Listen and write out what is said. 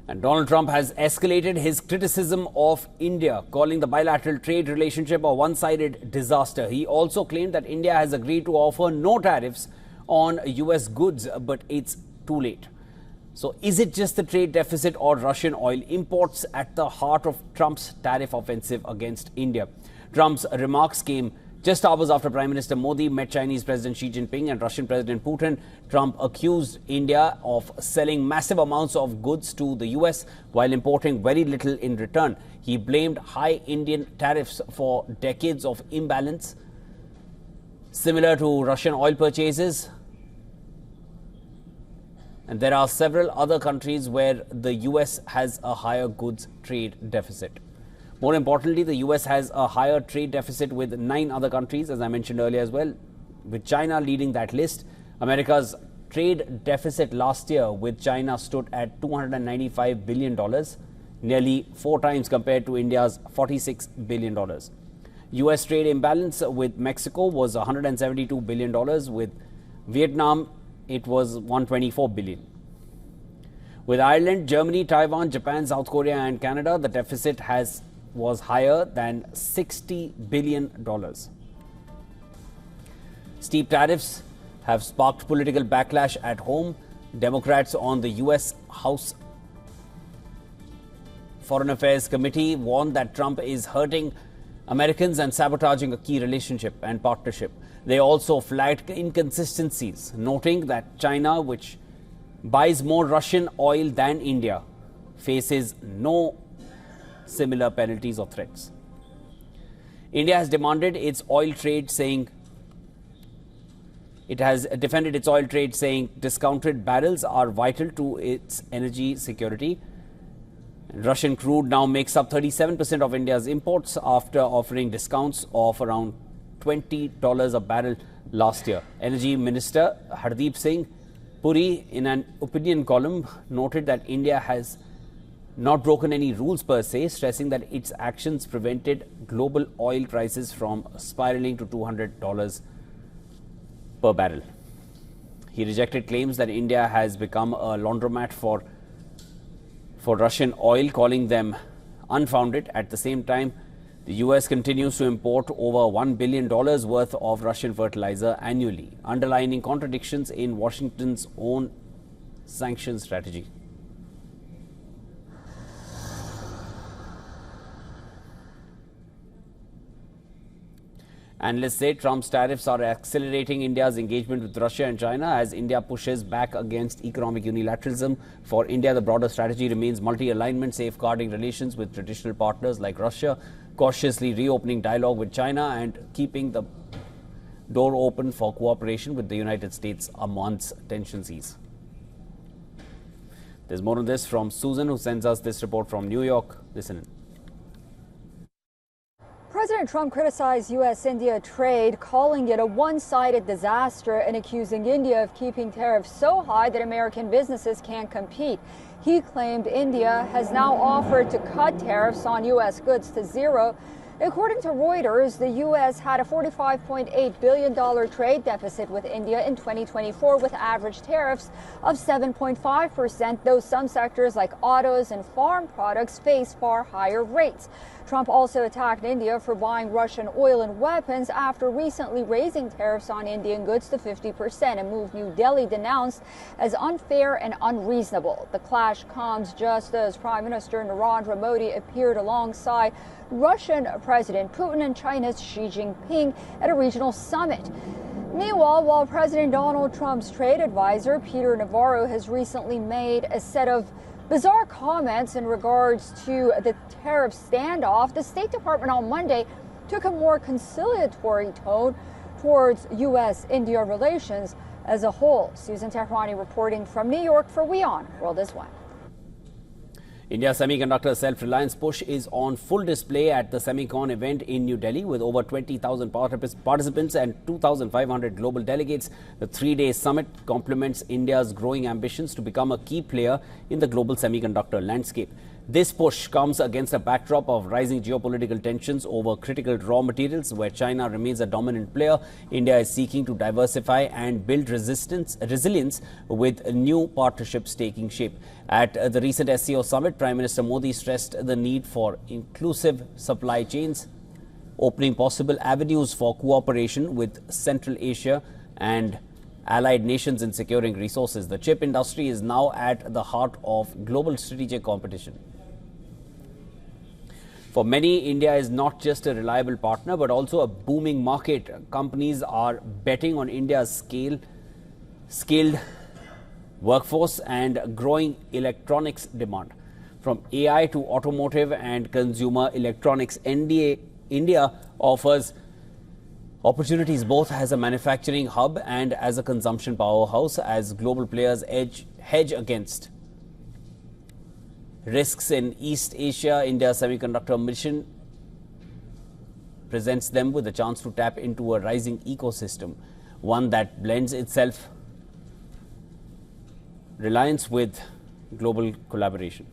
And Donald Trump has escalated his criticism of India, calling the bilateral trade relationship a one-sided disaster. He also claimed that India has agreed to offer no tariffs on U.S. goods, but it's too late. So is it just the trade deficit or Russian oil imports at the heart of Trump's tariff offensive against India? Trump's remarks came just hours after Prime Minister Modi met Chinese President Xi Jinping and Russian President Putin. Trump accused India of selling massive amounts of goods to the U.S. while importing very little in return. He blamed high Indian tariffs for decades of imbalance, similar to Russian oil purchases. And there are several other countries where the U.S. has a higher goods trade deficit. More importantly, the U.S. has a higher trade deficit with 9 other countries, as I mentioned earlier as well, with China leading that list. America's trade deficit last year with China stood at $295 billion, nearly 4 times compared to India's $46 billion. U.S. trade imbalance with Mexico was $172 billion. With Vietnam, it was $124 billion. With Ireland, Germany, Taiwan, Japan, South Korea and Canada, the deficit was higher than $60 billion. Steep tariffs have sparked political backlash at home. Democrats on the U.S. House Foreign Affairs Committee warned that Trump is hurting Americans and sabotaging a key relationship and partnership. They also flagged inconsistencies, noting that China, which buys more Russian oil than India, faces no similar penalties or threats. India has demanded its oil trade, saying it has defended its oil trade, saying discounted barrels are vital to its energy security. Russian crude now makes up 37% of India's imports after offering discounts of around $20 a barrel last year. Energy Minister Hardeep Singh Puri, in an opinion column, noted that India has not broken any rules per se, stressing that its actions prevented global oil prices from spiraling to $200 per barrel. He rejected claims that India has become a laundromat for Russian oil, calling them unfounded. At the same time, the U.S. continues to import over $1 billion worth of Russian fertilizer annually, underlining contradictions in Washington's own sanctions strategy. Analysts say Trump's tariffs are accelerating India's engagement with Russia and China as India pushes back against economic unilateralism. For India, the broader strategy remains multi-alignment, safeguarding relations with traditional partners like Russia, cautiously reopening dialogue with China, and keeping the door open for cooperation with the United States amongst tensions ease. There's more on this from Susan, who sends us this report from New York. Listen in. President Trump criticized U.S. India trade, calling it a one-sided disaster and accusing India of keeping tariffs so high that American businesses can't compete. He claimed India has now offered to cut tariffs on U.S. goods to zero. According to Reuters, the U.S. had a $45.8 billion trade deficit with India in 2024, with average tariffs of 7.5%, though some sectors like autos and farm products face far higher rates. Trump also attacked India for buying Russian oil and weapons after recently raising tariffs on Indian goods to 50%, a move New Delhi denounced as unfair and unreasonable. The clash comes just as Prime Minister Narendra Modi appeared alongside Russian President Putin and China's Xi Jinping at a regional summit. Meanwhile, while President Donald Trump's trade advisor, Peter Navarro, has recently made a set of bizarre comments in regards to the tariff standoff, the State Department on Monday took a more conciliatory tone towards U.S.-India relations as a whole. Susan Tehrani reporting from New York for WION World is One. India's semiconductor self-reliance push is on full display at the Semicon event in New Delhi, with over 20,000 participants and 2,500 global delegates. The 3-day summit complements India's growing ambitions to become a key player in the global semiconductor landscape. This push comes against a backdrop of rising geopolitical tensions over critical raw materials, where China remains a dominant player. India is seeking to diversify and build resilience with new partnerships taking shape. At the recent SCO summit, Prime Minister Modi stressed the need for inclusive supply chains, opening possible avenues for cooperation with Central Asia and allied nations in securing resources. The chip industry is now at the heart of global strategic competition. For many, India is not just a reliable partner, but also a booming market. Companies are betting on India's skilled workforce and growing electronics demand. From AI to automotive and consumer electronics, India offers opportunities both as a manufacturing hub and as a consumption powerhouse, as global players hedge against risks in East Asia. India's semiconductor mission presents them with a chance to tap into a rising ecosystem, one that blends itself reliance with global collaboration.